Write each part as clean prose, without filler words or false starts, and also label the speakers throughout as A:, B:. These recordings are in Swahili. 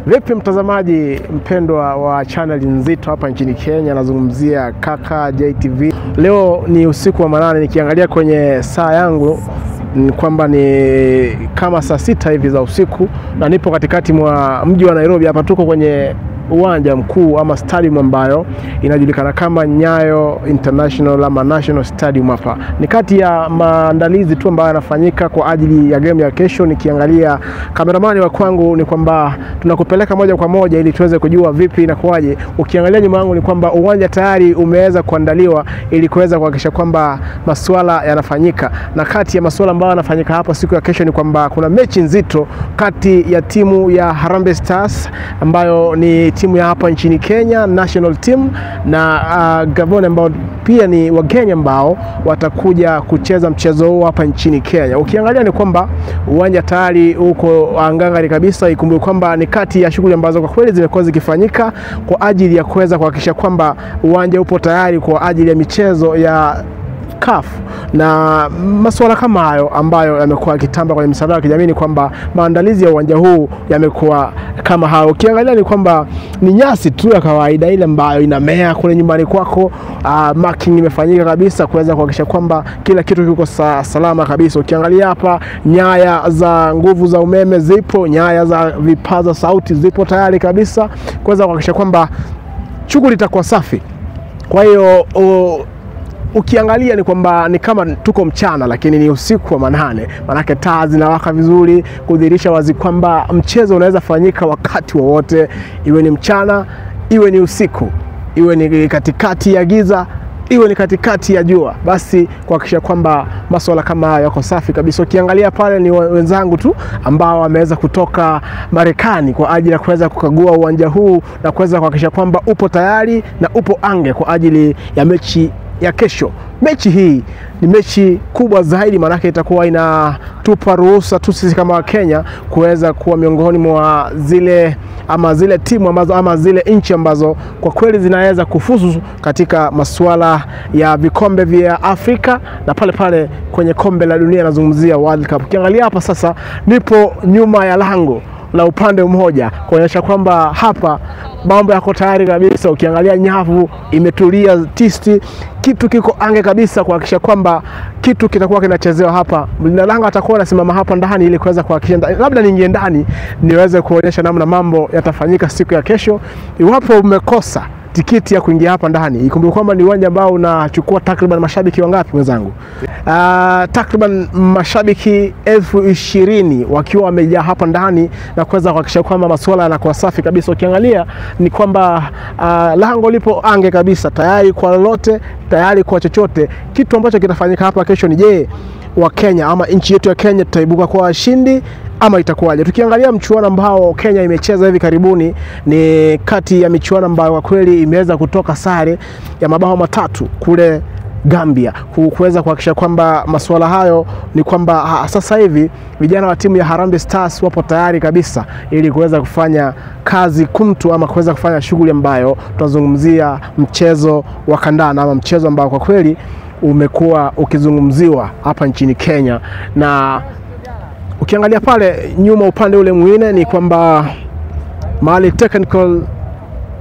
A: Vipi mtazamaji mpendwa wa channel nzito hapa nchini Kenya, nazungumzia Kaka JTV. Leo ni usiku wa manane, nikiangalia kwenye saa yangu kwamba ni kama saa 6 hivi za usiku, na nipo katikati mwa mji wa Nairobi. Hapa tuko kwenye uwanja mkuu ama stadium ambayo inajulikana kama Nyayo International ama National Stadium. Hapa ni kati ya maandalizi tu ambayo yanafanyika kwa ajili ya game ya kesho. Nikiangalia kameramani wa kwangu ni kwamba tunakupeleka moja kwa moja ili tuweze kujua vipi na kwaje. Ukiangalia nyuma yangu ni kwamba uwanja tayari umeweza kuandaliwa ili kuweza kuhakikisha kwamba masuala yanafanyika, na kati ya masuala ambayo yanafanyika hapa siku ya kesho ni kwamba kuna mechi nzito kati ya timu ya Harambee Stars ambayo ni timu ya hapa nchini Kenya, national team, na Gabon ambao pia ni wageni ambao watakuja kucheza mchezo huu hapa nchini Kenya. Ukiangalia ni kwamba uwanja tayari uko angangari kabisa. Ikumbuke kwamba ni kati ya shughuli ambazo kwa kweli zimekuwa zikifanyika kwa ajili ya kuweza kuhakikisha kwamba uwanja upo tayari kwa ajili ya michezo ya CAF na masuala kama hayo ambayo yamekuwa kitamba kwenye mitandao ya kijamii, kwamba maandalizi ya uwanja huu yamekuwa kama hao. Ukiangalia ni kwamba ni nyasi tu ya kawaida ile ambayo inamea kule nyumbani kwako. Marking imefanyika kabisa kuweza kuhakikisha kwamba kila kitu kiko salama kabisa. Ukiangalia hapa, nyaya za nguvu za umeme zipo, nyaya za vipaza sauti zipo tayari kabisa kuweza kuhakikisha kwamba shughuli itakuwa safi. Kwa hiyo ukiangalia ni kwamba ni kama tuko mchana lakini ni usiku wa manane, manake taa zinawaka vizuri kudhihirisha wazi kwamba mchezo unaweza fanyika wakati wowote, iwe ni mchana, iwe ni usiku, iwe ni katikati ya giza, iwe ni katikati ya jua, basi kuhakikisha kwamba masuala kama haya yako safi kabisa. Ukiangalia pale ni wenzangu tu ambao wameweza kutoka Marekani kwa ajili ya kuweza kukagua uwanja huu na kuweza kuhakikisha kwamba upo tayari na upo ange kwa ajili ya mechi ya kesho. Mechi hii ni mechi kubwa zaidi, manake itakuwa inatupa ruhusa tu sisi kama Wakenya kuweza kuwa miongoni mwa zile timu ambazo ama zile nchi ambazo kwa kweli zinaweza kufuzu katika masuala ya vikombe vya Afrika na pale kwenye kombe la dunia, nazungumzia World Cup. Ukiangalia hapa sasa, nipo nyuma ya lango la upande mmoja kuonyesha kwamba hapa mambo yako tayari kabisa. Ukiangalia nyavu imetulia tisti, kitu kiko ange kabisa kuhakikisha kwamba kitu kitakuwa kinachezewa hapa. Mlinda lango atakuwa anasimama hapa ndani ili kuweza kuhakikisha, labda niingie ndani niweze kuonyesha namna mambo yatafanyika siku ya kesho. Iwapo umekosa tikiti ya kuingia hapa ndani, ikumbuke kwamba ni uwanja ambao unachukua takriban mashabiki wangapi mwenzangu? Takriban mashabiki 20,000 wakiwa wamejaa hapa ndani na kuweza kuhakikisha kwamba masuala yanakuwa safi kabisa. Ukiangalia ni kwamba lango lipo ange kabisa, tayari kwa lolote, tayari kwa chochote. Kitu ambacho kitafanyika hapa kesho ni je, wa Kenya ama nchi yetu ya Kenya tutaibuka kwa washindi ama itakuwaje? Tukiangalia mchuano ambao Kenya imecheza hivi karibuni, ni kati ya michuano ambayo kwa kweli imeweza kutoka sare ya mabao 3 kule Gambia, kuweza kuhakikisha kwamba masuala hayo ni kwamba sasa hivi vijana wa timu ya Harambee Stars wapo tayari kabisa ili kuweza kufanya kazi kumtu ama kuweza kufanya shughuli ambayo tunazungumzia mchezo wa kandanda ama mchezo ambao kwa kweli umekuwa ukizungumziwa hapa nchini Kenya. Na ukiangalia pale nyuma upande ule mwingine ni kwamba mahali technical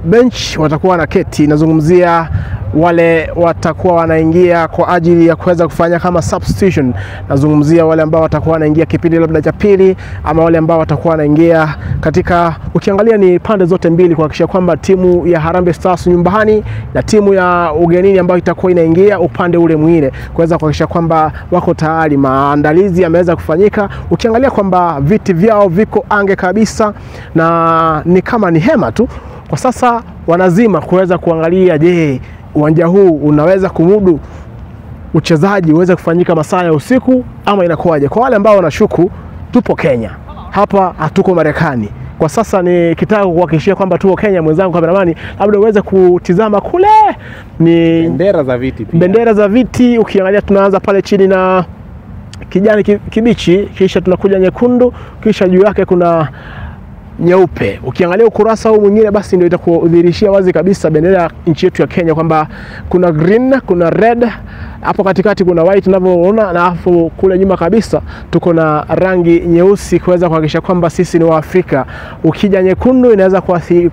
A: bench watakuwa na keti, nazungumzia wale watakuwa wanaingia kwa ajili ya kuweza kufanya kama substitution. Nazungumzia wale ambao watakuwa wanaingia kipindi labda cha pili, ama wale ambao watakuwa wanaingia katika, ukiangalia ni pande zote mbili kuhakikisha kwamba timu ya Harambee Stars nyumbani na timu ya ugenini ambayo itakuwa inaingia upande ule mwingine kuweza kuhakikisha kwamba wako tayari, maandalizi yameweza kufanyika. Ukiangalia kwamba viti vyao viko ange kabisa na ni kama ni hema tu kwa sasa wanazima kuweza kuangalia je, uwanja huu unaweza kumudu uchezaji uweze kufanyika masaa ya usiku ama inakuwaje. Kwa wale ambao wanashuku, tupo Kenya hapa, hatuko Marekani. Kwa sasa ni kitaka kuhakikishia kwamba tuko Kenya. Mwenzangu kameramani, labda uweze kutizama kule ni
B: bendera za viti pia.
A: Bendera za viti, ukiangalia tunaanza pale chini na kijani kibichi, kisha tunakuja nyekundu, kisha juu yake kuna nyeupe. Ukiangalia ukurasa huu mwingine basi ndio itakudhihirishia wazi kabisa bendera ya nchi yetu ya Kenya kwamba kuna green, kuna red, hapo katikati kuna white tunavyoona, na hapo kule nyuma kabisa tuko na rangi nyeusi kuweza kuhakikisha kwamba sisi ni Waafrika. Ukija nyekundu inaweza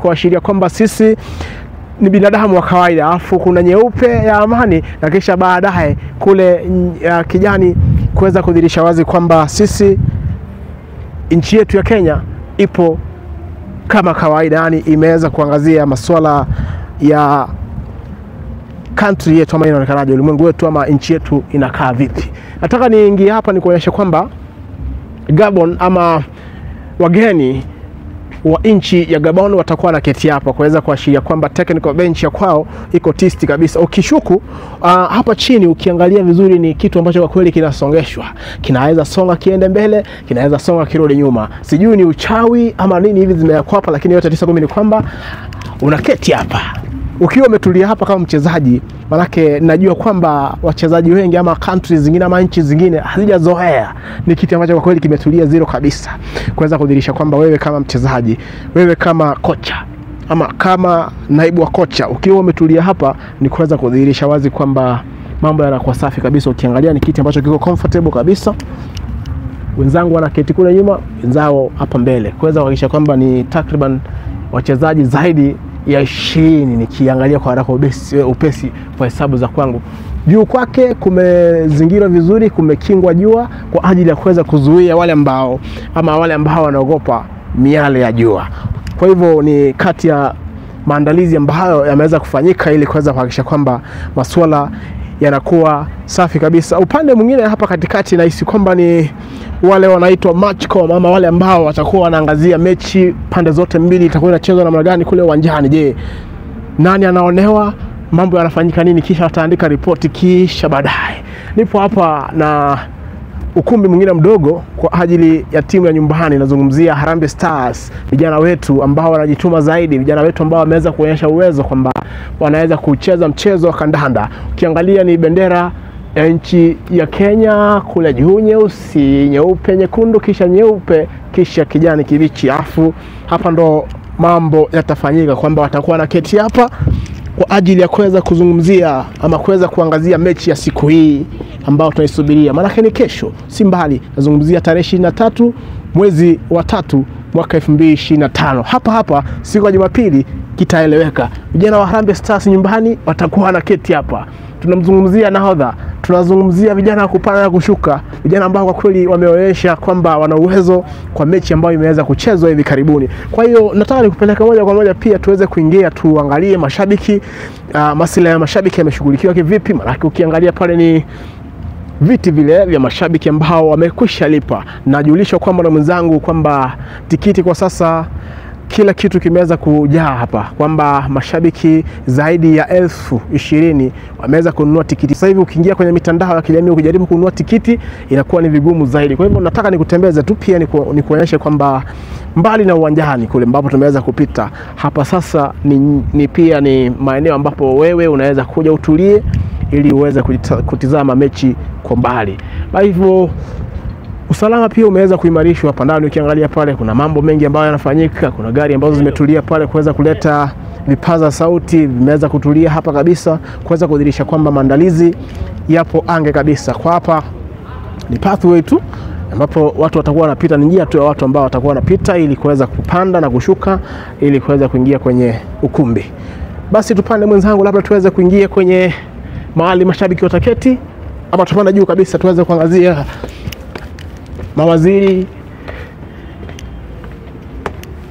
A: kuashiria kwamba sisi ni binadamu wa kawaida, alafu kuna nyeupe ya amani, na kisha baadaye kule kijani kuweza kudhihirisha wazi kwamba sisi nchi yetu ya Kenya ipo kama kawaida, yani imeweza kuangazia masuala ya country yetu ama inaonekanaje, ulimwengu wetu ama nchi yetu inakaa vipi. Nataka niingie hapa ni kuonyesha kwamba Gabon ama wageni wa nchi ya Gabon watakuwa na keti hapa kuweza kuashiria kwamba technical bench ya kwao iko tisti kabisa. Ukishuku hapa chini ukiangalia vizuri ni kitu ambacho kwa kweli kinasongeshwa. Kinaweza songa kiende mbele, kinaweza songa kirudi nyuma. Sijui ni uchawi ama nini hivi zimewekwa hapa, lakini yote tisa kumi ni kwamba unaketi hapa. Ukiwa umetulia hapa kama mchezaji, manake najua kwamba wachezaji wengi ama countries zingine ama nchi zingine hazijazoea. Ni kitu ambacho kwa kweli kimetulia zero kabisa, kuweza kudhihirisha kwamba wewe kama mchezaji, wewe kama kocha ama kama naibu wa kocha, ukiwa umetulia hapa ni kuweza kudhihirisha wazi kwamba mambo yanakuwa safi kabisa. Ukiangalia ni kiti ambacho kiko comfortable kabisa. Wenzangu wanaketi kule nyuma, wenzao hapa mbele, kuweza kuhakikisha kwamba ni takriban wachezaji zaidi ya 20 nikiangalia kwa haraka upesi kwa hesabu za kwangu. Juu kwake kumezingirwa vizuri, kumekingwa jua kwa ajili ya kuweza kuzuia wale ambao wanaogopa miale ya jua. Kwa hivyo ni kati ya maandalizi ambayo yameweza kufanyika ili kuweza kuhakikisha kwamba masuala yanakuwa safi kabisa. Upande mwingine hapa katikati nahisi kwamba ni wale wanaitwa matchcom ama wale ambao watakuwa wanaangazia mechi pande zote mbili itakuwa inachezwa namna gani kule uwanjani. Je, nani anaonewa, mambo yanafanyika nini, kisha wataandika ripoti kisha baadaye. Nipo hapa na ukumbi mwingine mdogo kwa ajili ya timu ya nyumbani, nazungumzia Harambee Stars, vijana wetu ambao wanajituma zaidi, vijana wetu ambao wameweza kuonyesha uwezo kwamba wanaweza kucheza mchezo wa kandanda. Ukiangalia ni bendera ya nchi ya Kenya, kule juu nyeusi, nyeupe, nyekundu, kisha nyeupe, kisha kijani kibichi. Afu hapa ndo mambo yatafanyika kwamba watakuwa na keti hapa kwa ajili ya kuweza kuzungumzia ama kuweza kuangazia mechi ya siku hii ambao tunaisubiria. Maana ni kesho, si mbali. Nazungumzia tarehe 23 mwezi wa 3 mwaka 2025. Hapa siku ya Jumapili kitaeleweka. Vijana wa Harambee Stars nyumbani watakuwa na keti hapa. Tunamzungumzia nahodha, tunazungumzia vijana kupanda na kushuka, vijana ambao kwa kweli wameonyesha kwamba wana uwezo kwa mechi ambayo imeweza kuchezwa hivi karibuni. Kwa hiyo nataka nikupeleka moja kwa moja pia tuweze kuingia tuangalie mashabiki, masuala ya mashabiki yameshughulikiwa kivipi. Maana ukiangalia pale ni viti vile vya mashabiki ambao wamekwisha lipa. Najulishwa kwamba na mwenzangu kwamba tikiti kwa sasa kila kitu kimeweza kujaa hapa, kwamba mashabiki zaidi ya 20,000 wameweza kununua tikiti. Sasa hivi ukiingia kwenye mitandao ya kijamii ukijaribu kununua tikiti inakuwa ni vigumu zaidi. Kwa hivyo nataka nikutembeze tu pia nikuonyeshe kwamba mbali na uwanjani kule ambapo tumeweza kupita, hapa sasa ni pia ni maeneo ambapo wewe unaweza kuja utulie ili uweze kutizama mechi kwa mbali. Kwa hivyo usalama pia umeweza kuimarishwa hapa ndani. Ukiangalia pale kuna mambo mengi ambayo yanafanyika. Kuna gari ambazo zimetulia pale kuweza kuleta vipaza sauti, vimeweza kutulia hapa kabisa kuweza kudhihirisha kwamba maandalizi yapo ange kabisa. Kwa hapa ni pathway tu ambapo watu watakuwa wanapita, ni njia tu ya watu ambao watakuwa wanapita ili kuweza kupanda na kushuka ili kuweza kuingia kwenye ukumbi. Basi tupande mwenzangu, labda tuweze kuingia kwenye mahali mashabiki wataketi, ama tupanda juu kabisa tuweze kuangazia mawaziri,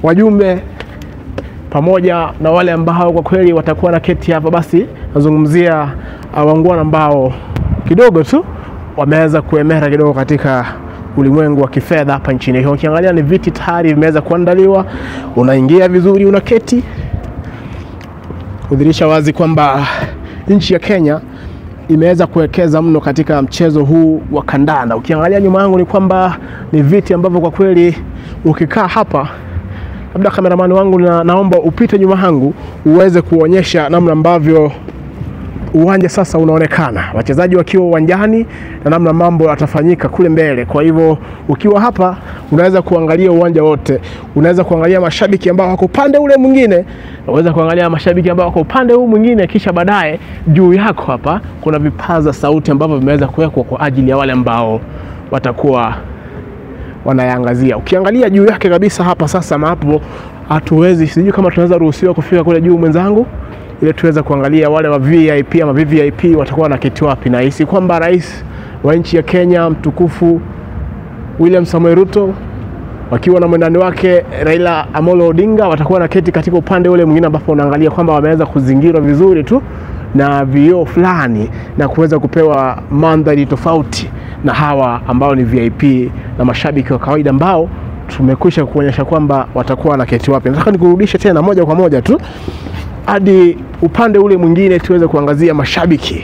A: wajumbe pamoja na wale ambao kwa kweli watakuwa na keti hapa. Basi nazungumzia wangwana ambao kidogo tu wameweza kuemera kidogo katika ulimwengu wa kifedha hapa nchini. Ukiangalia ni viti tayari vimeweza kuandaliwa, unaingia vizuri, unaketi, kudhihirisha wazi kwamba nchi ya Kenya imeweza kuwekeza mno katika mchezo huu wa kandanda. Ukiangalia nyuma yangu ni kwamba ni viti ambavyo kwa kweli ukikaa hapa, labda kameramani wangu naomba upite nyuma yangu uweze kuonyesha namna ambavyo uwanja sasa unaonekana, wachezaji wakiwa uwanjani na namna mambo yatafanyika kule mbele. Kwa hivyo ukiwa hapa unaweza kuangalia uwanja wote, unaweza kuangalia mashabiki ambao wako upande ule mwingine, unaweza kuangalia mashabiki ambao wako upande huu mwingine, kisha baadaye juu yako hapa kuna vipaza sauti ambavyo vimeweza kuwekwa kwa ajili ya wale ambao watakuwa wanayaangazia. Ukiangalia juu yake kabisa hapa sasa, na hapo hatuwezi, sijui kama tunaweza ruhusiwa kufika kule juu mwenzangu, ili tuweza kuangalia wale wa VIP ama VVIP watakuwa na keti wapi. Na hisi kwamba rais wa nchi ya Kenya mtukufu William Samoei Ruto wakiwa na mwendani wake Raila Amolo Odinga watakuwa na keti katika upande ule mwingine, ambapo unaangalia kwamba wameweza kuzingirwa vizuri tu na vioo fulani na kuweza kupewa mandhari tofauti na hawa ambao ni VIP na mashabiki wa kawaida ambao tumekwisha kuonyesha kwamba watakuwa na keti wapi. Nataka nikurudishe tena moja kwa moja tu hadi upande ule mwingine tuweze kuangazia mashabiki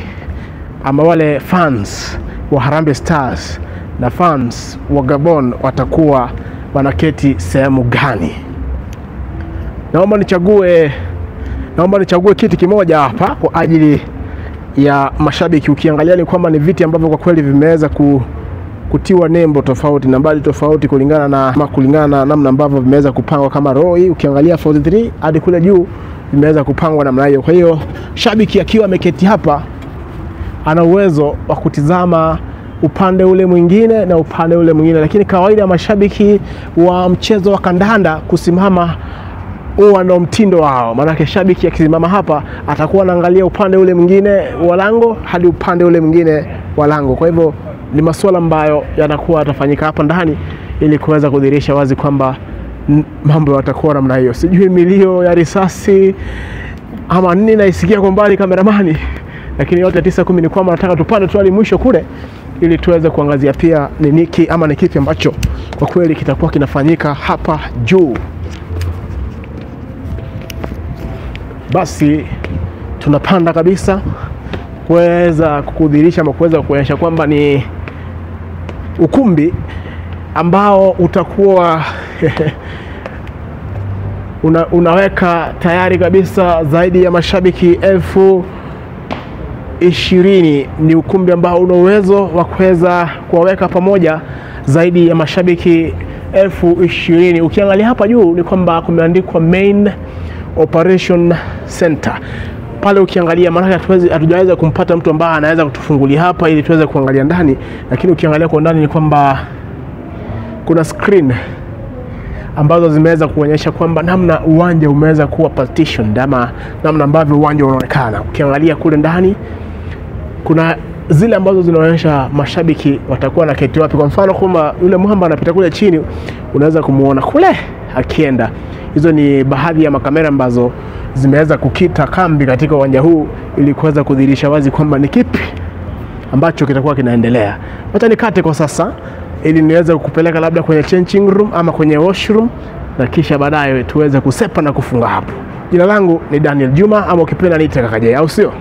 A: ama wale fans wa Harambee Stars na fans wa Gabon watakuwa wanaketi sehemu gani. Naomba nichague kiti kimoja hapa kwa ajili ya mashabiki. Ukiangalia ni kwamba ni viti ambavyo kwa kweli vimeweza kutiwa nembo tofauti, nambari tofauti kulingana na namna ambavyo vimeweza kupangwa, kama row hii ukiangalia 43 hadi kule juu vimeweza kupangwa namna hiyo. Kwa hiyo shabiki akiwa ameketi hapa ana uwezo wa kutizama upande ule mwingine na upande ule mwingine, lakini kawaida mashabiki wa mchezo wa kandanda kusimama huwa ndio mtindo wao. Maana shabiki akisimama hapa atakuwa anaangalia upande ule mwingine wa lango hadi upande ule mwingine wa lango. Kwa hivyo ni masuala ambayo yanakuwa yatafanyika hapa ndani ili kuweza kudhihirisha wazi kwamba mambo yatakuwa namna hiyo. Sijui milio ya risasi ama nini naisikia kwa mbali kameramani, lakini yote 9:10 ni kwamba nataka tupande tu hadi mwisho kule ili tuweze kuangazia pia ni niki ama ni kipi ambacho kwa kweli kitakuwa kinafanyika hapa juu. Basi tunapanda kabisa kuweza kukudhihirisha ama kuweza kuonyesha kwamba ni ukumbi ambao utakuwa unaweka tayari kabisa zaidi ya mashabiki 20,000. Ni ukumbi ambao una uwezo wa kuweza kuwaweka pamoja zaidi ya mashabiki 20,000. Ukiangalia hapa juu ni kwamba kumeandikwa Main Operation Center. Pale ukiangalia, maana hatujaweza kumpata mtu ambaye anaweza kutufungulia hapa ili tuweze kuangalia ndani, lakini ukiangalia kwa ndani ni kwamba kuna screen ambazo zimeweza kuonyesha kwamba namna uwanja umeweza kuwa partitioned ama namna ambavyo uwanja unaonekana. Ukiangalia kule ndani kuna zile ambazo zinaonyesha mashabiki watakuwa na keti wapi. Kwa mfano kama yule mwamba anapita kule chini, unaweza kumuona kule akienda. Hizo ni baadhi ya makamera ambazo zimeweza kukita kambi katika uwanja huu ili kuweza kudhihirisha wazi kwamba ni kipi ambacho kitakuwa kinaendelea. Wacha nikate kwa sasa ili niweze kukupeleka labda kwenye changing room ama kwenye washroom, na kisha baadaye tuweze kusepa na kufunga hapo. Jina langu ni Daniel Juma ama ukipenda niite Kaka J, au sio?